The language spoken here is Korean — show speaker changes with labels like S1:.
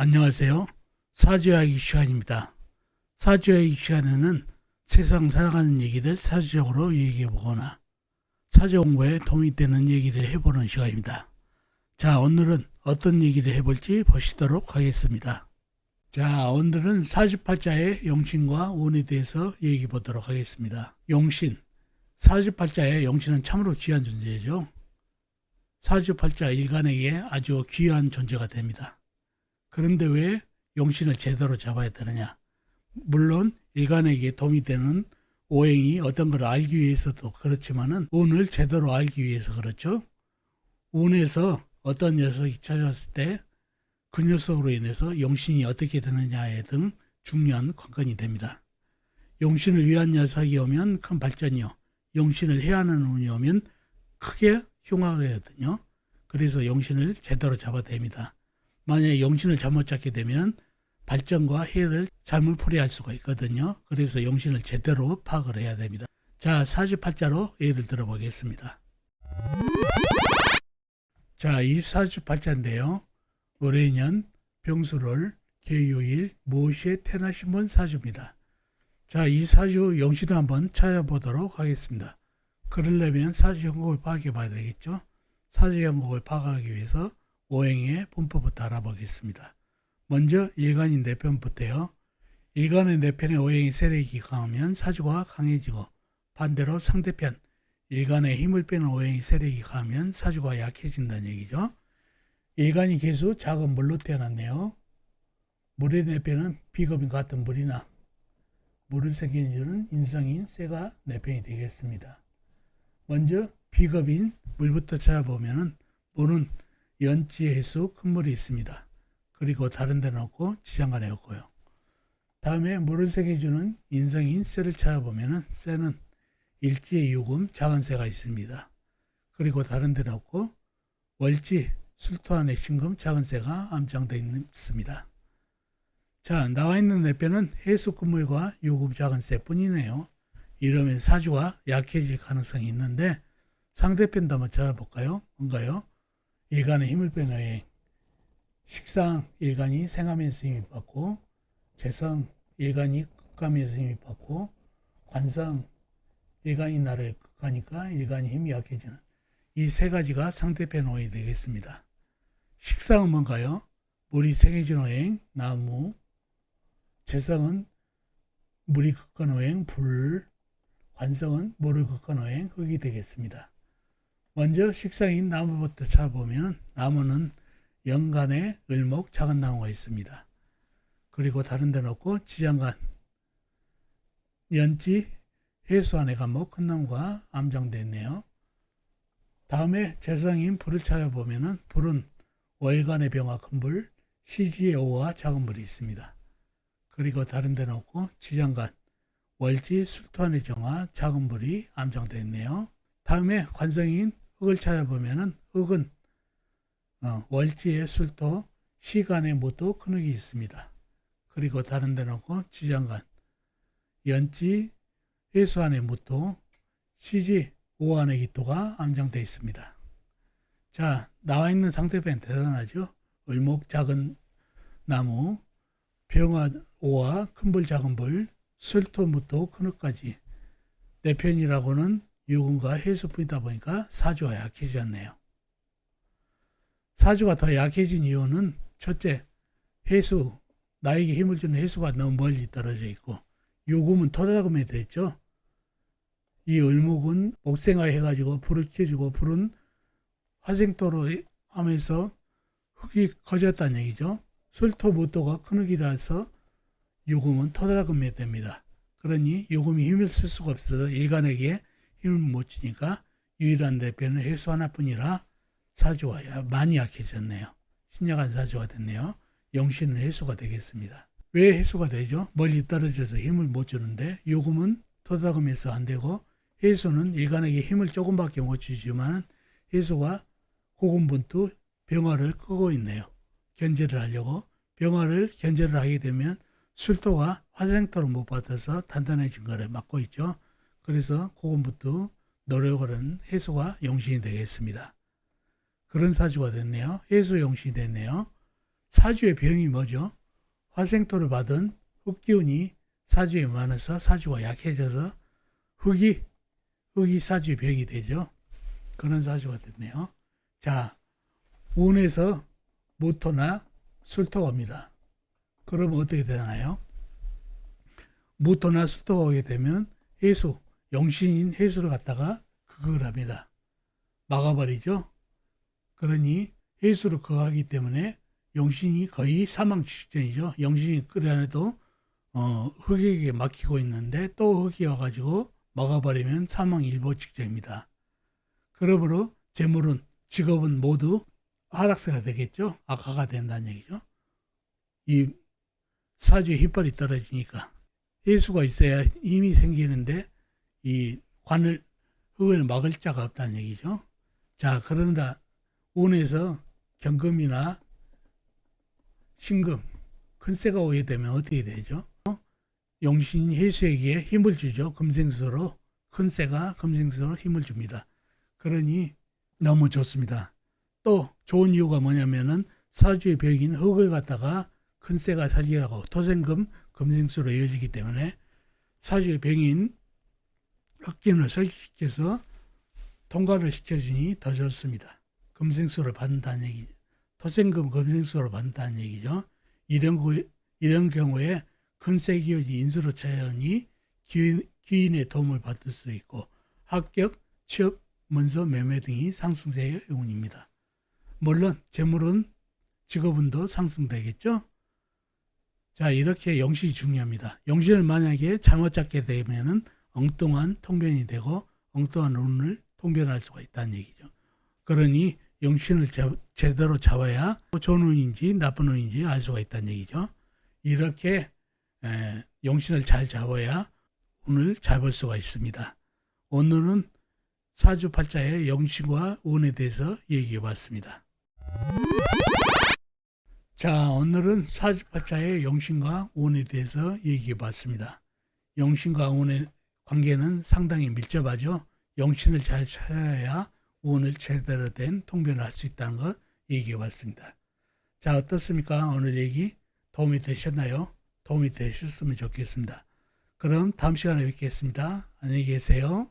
S1: 안녕하세요. 사주이야기 시간입니다. 사주이야기 시간에는 세상 살아가는 얘기를 사주적으로 얘기해보거나 사주 공부에 도움이 되는 얘기를 해보는 시간입니다. 자, 오늘은 어떤 얘기를 해볼지 보시도록 하겠습니다. 자, 오늘은 사주팔자의 용신과 운에 대해서 얘기해 보도록 하겠습니다. 용신, 사주팔자의 용신은 참으로 귀한 존재죠. 사주팔자 일간에게 아주 귀한 존재가 됩니다. 그런데 왜 용신을 제대로 잡아야 되느냐? 물론 일간에게 도움이 되는 오행이 어떤 걸 알기 위해서도 그렇지만은 운을 제대로 알기 위해서 그렇죠. 운에서 어떤 녀석이 찾아왔을 때 그 녀석으로 인해서 용신이 어떻게 되느냐에 등 중요한 관건이 됩니다. 용신을 위한 녀석이 오면 큰 발전이요. 용신을 해하는 운이 오면 크게 흉하거든요. 그래서 용신을 제대로 잡아야 됩니다. 만약에 용신을 잘못 잡게 되면 발전과 해를 잘못 풀이할 수가 있거든요. 그래서 용신을 제대로 파악을 해야 됩니다. 자, 사주팔자로 예를 들어보겠습니다. 자, 이 사주팔자인데요. 올해년 병수월 계요일 무엇에 태어나신 분 사주입니다. 자, 이 사주 용신을 한번 찾아보도록 하겠습니다. 그러려면 사주 형국을 파악해 봐야 되겠죠. 사주 형국을 파악하기 위해서 오행의 분포부터 알아보겠습니다. 먼저 일간인 내편부터요. 일간의 내편에 오행의 세력이 강하면 사주가 강해지고 반대로 상대편 일간의 힘을 빼는 오행의 세력이 강하면 사주가 약해진다는 얘기죠. 일간이 개수 작은 물로 태어났네요. 물의 내편은 비겁인 같은 물이나 물을 생겨주는 인성인 쇠가 내편이 되겠습니다. 먼저 비겁인 물부터 찾아보면은 물은 연지, 해수, 큰 물이 있습니다. 그리고 다른 데는 없고 지장간에 없고요. 다음에 물을 새겨주는 인성인 쇠를 찾아보면은 쇠는 일지에 유금, 작은 쇠가 있습니다. 그리고 다른 데는 없고 월지, 술토 안에 신금, 작은 쇠가 암장되어 있습니다. 자, 나와 있는 내편은 해수, 큰 물과 유금, 작은 쇠뿐이네요. 이러면 사주가 약해질 가능성이 있는데 상대편도 한번 찾아볼까요? 뭔가요? 일간의 힘을 빼는 오행. 식상 일간이 생하면서 힘이 받고, 재성 일간이 극하면서 힘이 받고, 관상 일간이 나를 극하니까 일간이 힘이 약해지는 이 세 가지가 상대편 오행이 되겠습니다. 식상은 뭔가요? 물이 생해진 오행, 나무. 재성은 물이 극한 오행, 불. 관성은 물을 극한 오행, 흙이 되겠습니다. 먼저 식상인 나무부터 찾아보면 나무는 연간에 을목, 작은 나무가 있습니다. 그리고 다른 데는 없고 지장간, 연지, 해수 안에 감목, 큰 나무가 암장되어 있네요. 다음에 재성인 불을 찾아보면 불은 월간의 병화, 큰 불, 시지의 오와 작은 불이 있습니다. 그리고 다른 데는 없고 지장간, 월지, 술토 안의 정화, 작은 불이 암장되어 있네요. 다음에 관성인 흙을 찾아보면은 흙은 월지의 술토, 시간의 무토, 큰 흙이 있습니다. 그리고 다른 데는 없고 지장간, 연지, 해수 안의 무토, 시지, 오 안의 기토가 암장되어 있습니다. 자, 나와 있는 상대편 대단하죠. 을목, 작은 나무, 병화, 오와, 큰 불, 작은 불, 술토, 무토, 큰 흙까지 내편이라고는 유금과 해수뿐이다 보니까 사주가 약해졌네요. 사주가 더 약해진 이유는 첫째, 해수, 나에게 힘을 주는 해수가 너무 멀리 떨어져 있고 유금은 토자금에 되어 있죠. 이 을목은 목생화 해가지고 불을 켜주고 불은 화생토로 하면서 흙이 커졌다는 얘기죠. 술토, 무토가 큰 흙이라서 유금은 토자금에 됩니다. 그러니 유금이 힘을 쓸 수가 없어서 일간에게 힘을 못 주니까 유일한 대표는 해수 하나뿐이라 사주가 많이 약해졌네요. 신약한 사주가 됐네요. 용신은 해수가 되겠습니다. 왜 해수가 되죠? 멀리 떨어져서 힘을 못 주는데 유금은 토자금에서 안 되고 해수는 일간에게 힘을 조금밖에 못 주지만 해수가 고군분투 병화를 끄고 있네요. 견제를 하려고 병화를 견제를 하게 되면 술토가 화생토를 못 받아서 단단해진 거를 막고 있죠. 그래서 고군분투 노력을 하는 해수가 용신이 되겠습니다. 그런 사주가 됐네요. 해수 용신이 됐네요. 사주의 병이 뭐죠? 화생토를 받은 흑기운이 사주에 많아서 사주가 약해져서 흑이 사주의 병이 되죠. 그런 사주가 됐네요. 자, 운에서 무토나 술토가 옵니다. 그러면 어떻게 되나요? 무토나 술토가 오게 되면 해수, 영신인 해수를 갖다가 극을 합니다. 막아버리죠. 그러니 해수를 극하기 때문에 영신이 거의 사망 직전이죠. 영신이 그 안에도 흑에게 막히고 있는데 또 흑이 와가지고 막아버리면 사망 일보 직전입니다. 그러므로 재물은, 직업은 모두 하락세가 되겠죠. 악화가 된다는 얘기죠. 이 사주에 힘빨이 떨어지니까 해수가 있어야 힘이 생기는데 이 흑을 막을 자가 없다는 얘기죠. 자, 그런다 운에서 경금이나 신금, 큰세가 오게 되면 어떻게 되죠? 용신 해수에게 힘을 주죠. 금생수로, 큰세가 금생수로 힘을 줍니다. 그러니 너무 좋습니다. 또 좋은 이유가 뭐냐면은 사주의 벽인 흑을 갖다가 큰세가 살리라고 토생금, 금생수로 이어지기 때문에 사주의 벽인 흑기운을 설치시켜서 통과를 시켜주니 더 좋습니다. 금생수를 받는다는 얘기죠. 토생금, 금생수를 받는다는 얘기죠. 이런 경우에 큰세 기운이 인수로 차여니 귀인의 도움을 받을 수 있고 합격, 취업, 문서, 매매 등이 상승세의 운입니다. 물론 재물은 직업운도 상승되겠죠. 자, 이렇게 영신이 중요합니다. 영신을 만약에 잘못 잡게 되면은 엉뚱한 통변이 되고 엉뚱한 운을 통변할 수가 있다는 얘기죠. 그러니 영신을 제대로 잡아야 좋은 운인지 나쁜 운인지 알 수가 있다는 얘기죠. 이렇게 영신을 잘 잡아야 운을 잘 볼 수가 있습니다. 오늘은 사주팔자의 영신과 운에 대해서 얘기해 봤습니다. 자, 오늘은 사주팔자의 영신과 운에 대해서 얘기해 봤습니다. 영신과 운의 관계는 상당히 밀접하죠. 영신을 잘 찾아야 운을 제대로 된 통변을 할 수 있다는 것 얘기해 봤습니다. 자, 어떻습니까? 오늘 얘기 도움이 되셨나요? 도움이 되셨으면 좋겠습니다. 그럼 다음 시간에 뵙겠습니다. 안녕히 계세요.